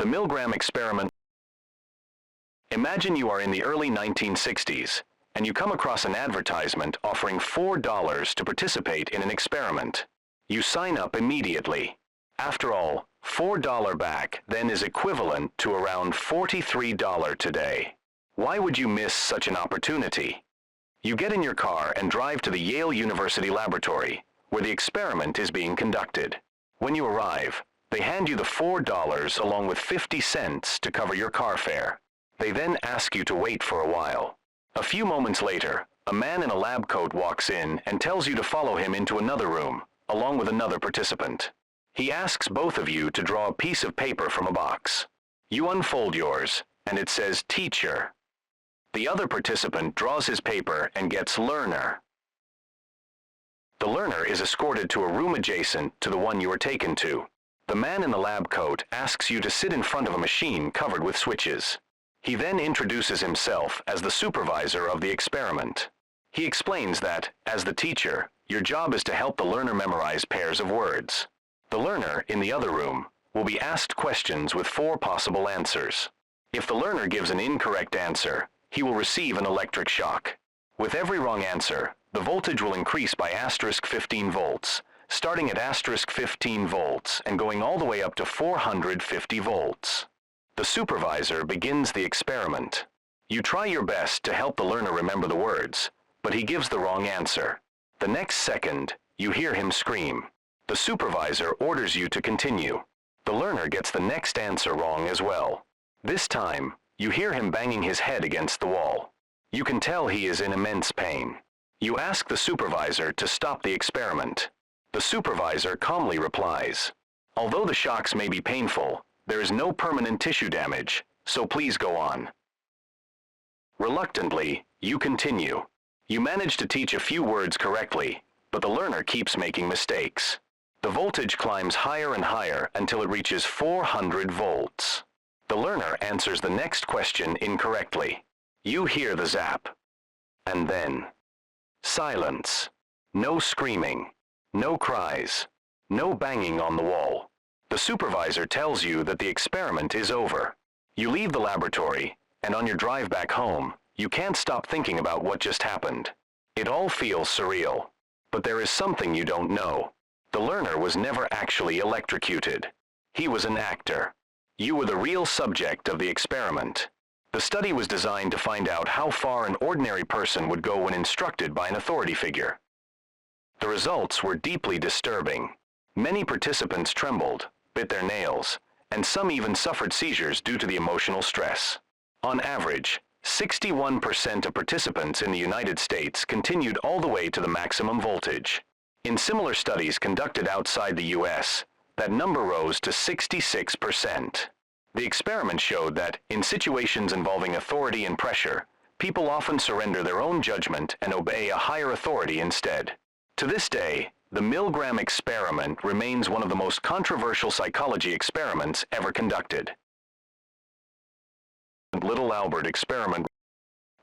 The Milgram experiment. Imagine you are in the early 1960s, and you come across an advertisement offering $4 to participate in an experiment. You sign up immediately. After all, $4 back then is equivalent to around $43 today. Why would you miss such an opportunity? You get in your car and drive to the Yale University laboratory, where the experiment is being conducted. When you arrive, they hand you the $4 along with 50 cents to cover your car fare. They then ask you to wait for a while. A few moments later, a man in a lab coat walks in and tells you to follow him into another room, along with another participant. He asks both of you to draw a piece of paper from a box. You unfold yours, and it says teacher. The other participant draws his paper and gets learner. The learner is escorted to a room adjacent to the one you are taken to. The man in the lab coat asks you to sit in front of a machine covered with switches. He then introduces himself as the supervisor of the experiment. He explains that, as the teacher, your job is to help the learner memorize pairs of words. The learner, in the other room, will be asked questions with 4 possible answers. If the learner gives an incorrect answer, he will receive an electric shock. With every wrong answer, the voltage will increase by *15 volts, starting at *15 volts and going all the way up to 450 volts. The supervisor begins the experiment. You try your best to help the learner remember the words, but he gives the wrong answer. The next second, you hear him scream. The supervisor orders you to continue. The learner gets the next answer wrong as well. This time, you hear him banging his head against the wall. You can tell he is in immense pain. You ask the supervisor to stop the experiment. The supervisor calmly replies, "Although the shocks may be painful, there is no permanent tissue damage, so please go on." Reluctantly, you continue. You manage to teach a few words correctly, but the learner keeps making mistakes. The voltage climbs higher and higher until it reaches 400 volts. The learner answers the next question incorrectly. You hear the zap. And then, silence. No screaming. No cries. No banging on the wall. The supervisor tells you that the experiment is over. You leave the laboratory, and on your drive back home, you can't stop thinking about what just happened. It all feels surreal. But there is something you don't know. The learner was never actually electrocuted. He was an actor. You were the real subject of the experiment. The study was designed to find out how far an ordinary person would go when instructed by an authority figure. The results were deeply disturbing. Many participants trembled, bit their nails, and some even suffered seizures due to the emotional stress. On average, 61% of participants in the United States continued all the way to the maximum voltage. In similar studies conducted outside the US, that number rose to 66%. The experiment showed that, in situations involving authority and pressure, people often surrender their own judgment and obey a higher authority instead. To this day, the Milgram experiment remains one of the most controversial psychology experiments ever conducted. Little Albert experiment.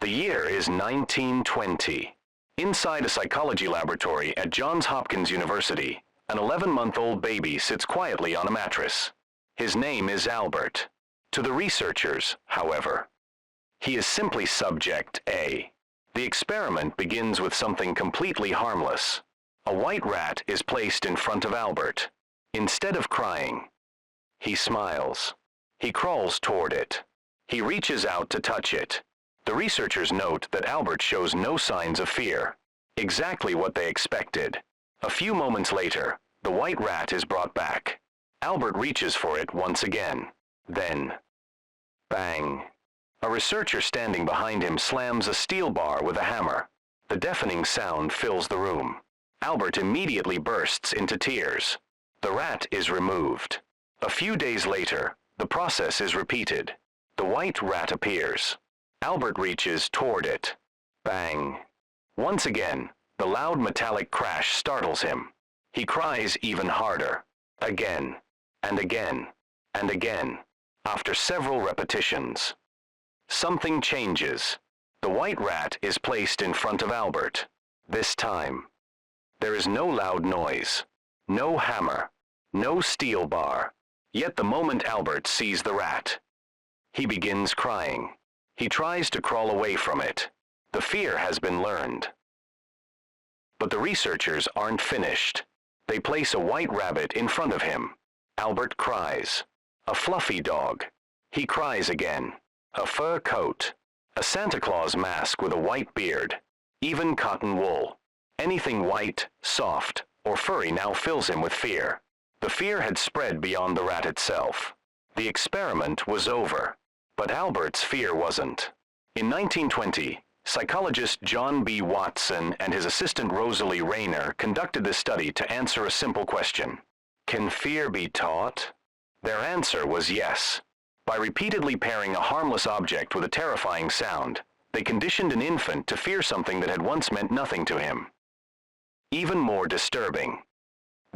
The year is 1920. Inside a psychology laboratory at Johns Hopkins University, an 11-month-old baby sits quietly on a mattress. His name is Albert. To the researchers, however, he is simply Subject A. The experiment begins with something completely harmless. A white rat is placed in front of Albert. Instead of crying, he smiles. He crawls toward it. He reaches out to touch it. The researchers note that Albert shows no signs of fear. Exactly what they expected. A few moments later, the white rat is brought back. Albert reaches for it once again. Then, bang. A researcher standing behind him slams a steel bar with a hammer. The deafening sound fills the room. Albert immediately bursts into tears. The rat is removed. A few days later, the process is repeated. The white rat appears. Albert reaches toward it. Bang. Once again, the loud metallic crash startles him. He cries even harder. Again, and again, and again, after several repetitions. Something changes. The white rat is placed in front of Albert. This time, there is no loud noise, no hammer, no steel bar. Yet the moment Albert sees the rat, he begins crying. He tries to crawl away from it. The fear has been learned. But the researchers aren't finished. They place a white rabbit in front of him. Albert cries. A fluffy dog. He cries again. A fur coat. A Santa Claus mask with a white beard. Even cotton wool. Anything white, soft, or furry now fills him with fear. The fear had spread beyond the rat itself. The experiment was over. But Albert's fear wasn't. In 1920, psychologist John B. Watson and his assistant Rosalie Rayner conducted this study to answer a simple question. Can fear be taught? Their answer was yes. By repeatedly pairing a harmless object with a terrifying sound, they conditioned an infant to fear something that had once meant nothing to him. Even more disturbing,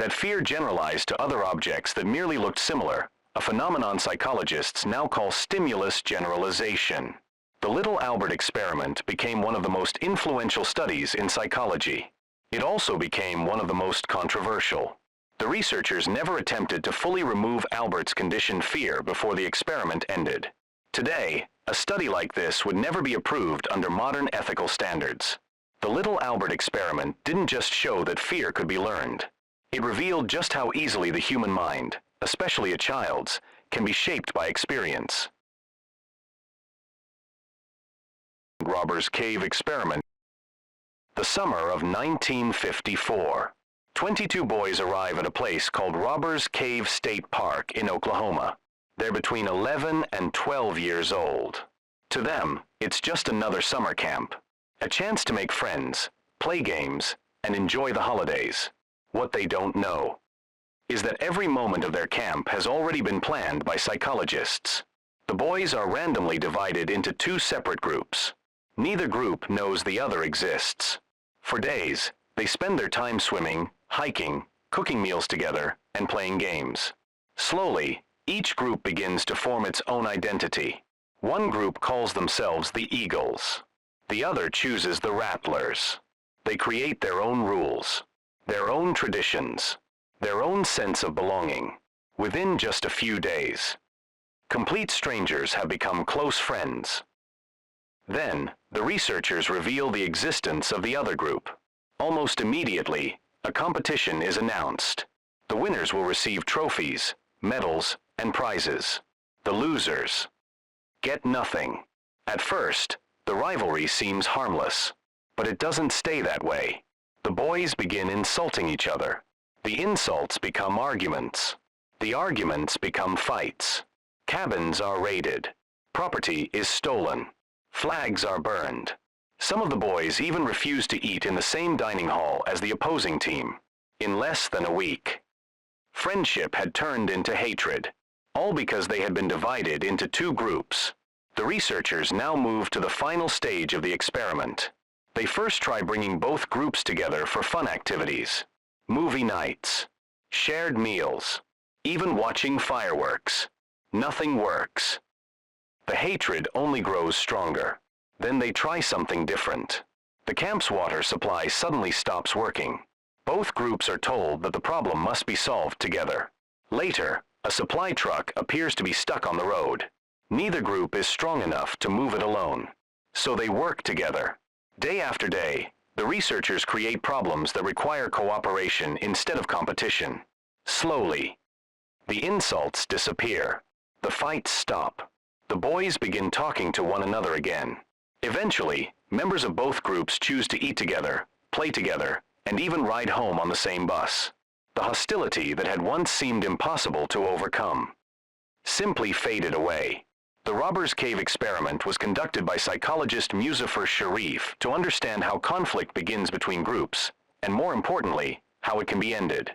that fear generalized to other objects that merely looked similar, a phenomenon psychologists now call stimulus generalization. The Little Albert experiment became one of the most influential studies in psychology. It also became one of the most controversial. The researchers never attempted to fully remove Albert's conditioned fear before the experiment ended. Today, a study like this would never be approved under modern ethical standards. The Little Albert experiment didn't just show that fear could be learned. It revealed just how easily the human mind, especially a child's, can be shaped by experience. Robbers Cave experiment. The summer of 1954. 22 boys arrive at a place called Robbers Cave State Park in Oklahoma. They're between 11 and 12 years old. To them, it's just another summer camp. A chance to make friends, play games, and enjoy the holidays. What they don't know is that every moment of their camp has already been planned by psychologists. The boys are randomly divided into two separate groups. Neither group knows the other exists. For days, they spend their time swimming, hiking, cooking meals together, and playing games. Slowly, each group begins to form its own identity. One group calls themselves the Eagles. The other chooses the Rattlers. They create their own rules, their own traditions, their own sense of belonging. Within just a few days, complete strangers have become close friends. Then, the researchers reveal the existence of the other group. Almost immediately, a competition is announced. The winners will receive trophies, medals, and prizes. The losers get nothing. At first, the rivalry seems harmless, but it doesn't stay that way. The boys begin insulting each other. The insults become arguments. The arguments become fights. Cabins are raided. Property is stolen. Flags are burned. Some of the boys even refuse to eat in the same dining hall as the opposing team. In less than a week, friendship had turned into hatred, all because they had been divided into two groups. The researchers now move to the final stage of the experiment. They first try bringing both groups together for fun activities. Movie nights, shared meals, even watching fireworks. Nothing works. The hatred only grows stronger. Then they try something different. The camp's water supply suddenly stops working. Both groups are told that the problem must be solved together. Later, a supply truck appears to be stuck on the road. Neither group is strong enough to move it alone. So they work together. Day after day, the researchers create problems that require cooperation instead of competition. Slowly, the insults disappear. The fights stop. The boys begin talking to one another again. Eventually, members of both groups choose to eat together, play together, and even ride home on the same bus. The hostility that had once seemed impossible to overcome simply faded away. The Robbers Cave experiment was conducted by psychologist Muzafer Sharif to understand how conflict begins between groups, and more importantly, how it can be ended.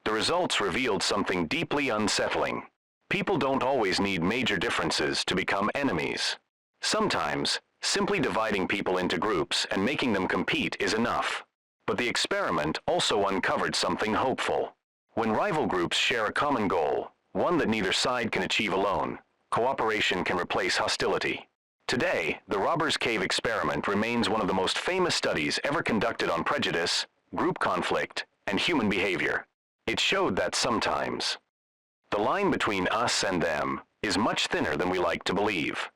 The results revealed something deeply unsettling. People don't always need major differences to become enemies. Sometimes, simply dividing people into groups and making them compete is enough. But the experiment also uncovered something hopeful. When rival groups share a common goal, one that neither side can achieve alone, cooperation can replace hostility. Today, the Robbers Cave experiment remains one of the most famous studies ever conducted on prejudice, group conflict, and human behavior. It showed that sometimes The line between us and them is much thinner than we like to believe.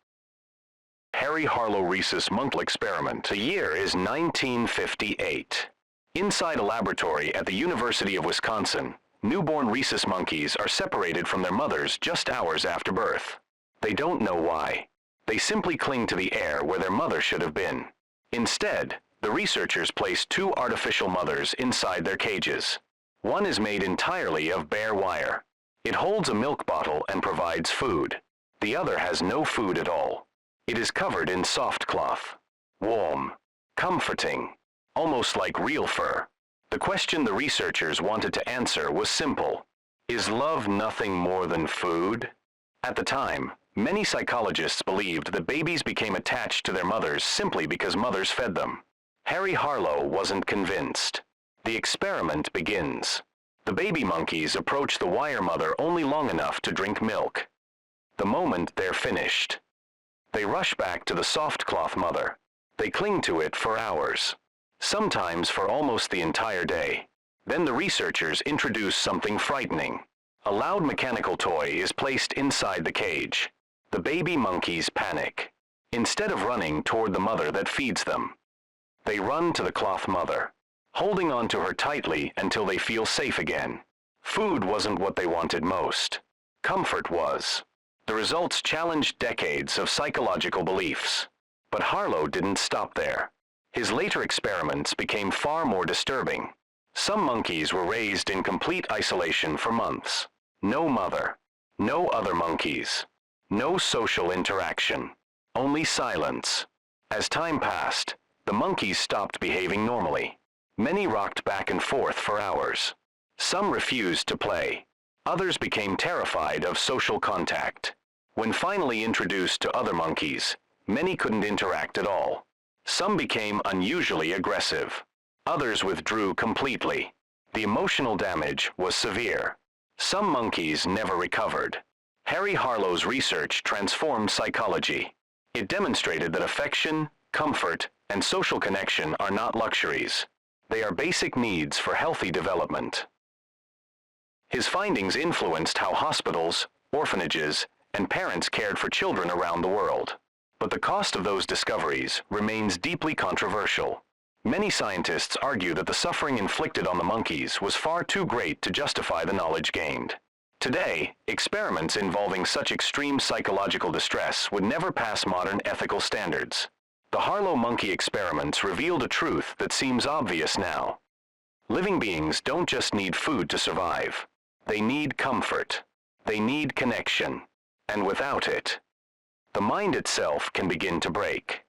Harry Harlow Rhesus Monkey Experiment. The year is 1958. Inside a laboratory at the University of Wisconsin, newborn rhesus monkeys are separated from their mothers just hours after birth. They don't know why. They simply cling to the air where their mother should have been. Instead, the researchers place two artificial mothers inside their cages. One is made entirely of bare wire. It holds a milk bottle and provides food. The other has no food at all. It is covered in soft cloth. Warm, comforting, almost like real fur. The question the researchers wanted to answer was simple. Is love nothing more than food? At the time, many psychologists believed that babies became attached to their mothers simply because mothers fed them. Harry Harlow wasn't convinced. The experiment begins. The baby monkeys approach the wire mother only long enough to drink milk. The moment they're finished, they rush back to the soft cloth mother. They cling to it for hours, sometimes for almost the entire day. Then the researchers introduce something frightening. A loud mechanical toy is placed inside the cage. The baby monkeys panic. Instead of running toward the mother that feeds them, they run to the cloth mother, holding on to her tightly until they feel safe again. Food wasn't what they wanted most. Comfort was. The results challenged decades of psychological beliefs. But Harlow didn't stop there. His later experiments became far more disturbing. Some monkeys were raised in complete isolation for months. No mother, no other monkeys, no social interaction, only silence. As time passed, the monkeys stopped behaving normally. Many rocked back and forth for hours. Some refused to play. Others became terrified of social contact. When finally introduced to other monkeys, many couldn't interact at all. Some became unusually aggressive. Others withdrew completely. The emotional damage was severe. Some monkeys never recovered. Harry Harlow's research transformed psychology. It demonstrated that affection, comfort, and social connection are not luxuries. They are basic needs for healthy development. His findings influenced how hospitals, orphanages, and parents cared for children around the world. But the cost of those discoveries remains deeply controversial. Many scientists argue that the suffering inflicted on the monkeys was far too great to justify the knowledge gained. Today, experiments involving such extreme psychological distress would never pass modern ethical standards. The Harlow monkey experiments revealed a truth that seems obvious now. Living beings don't just need food to survive. They need comfort. They need connection. And without it, the mind itself can begin to break.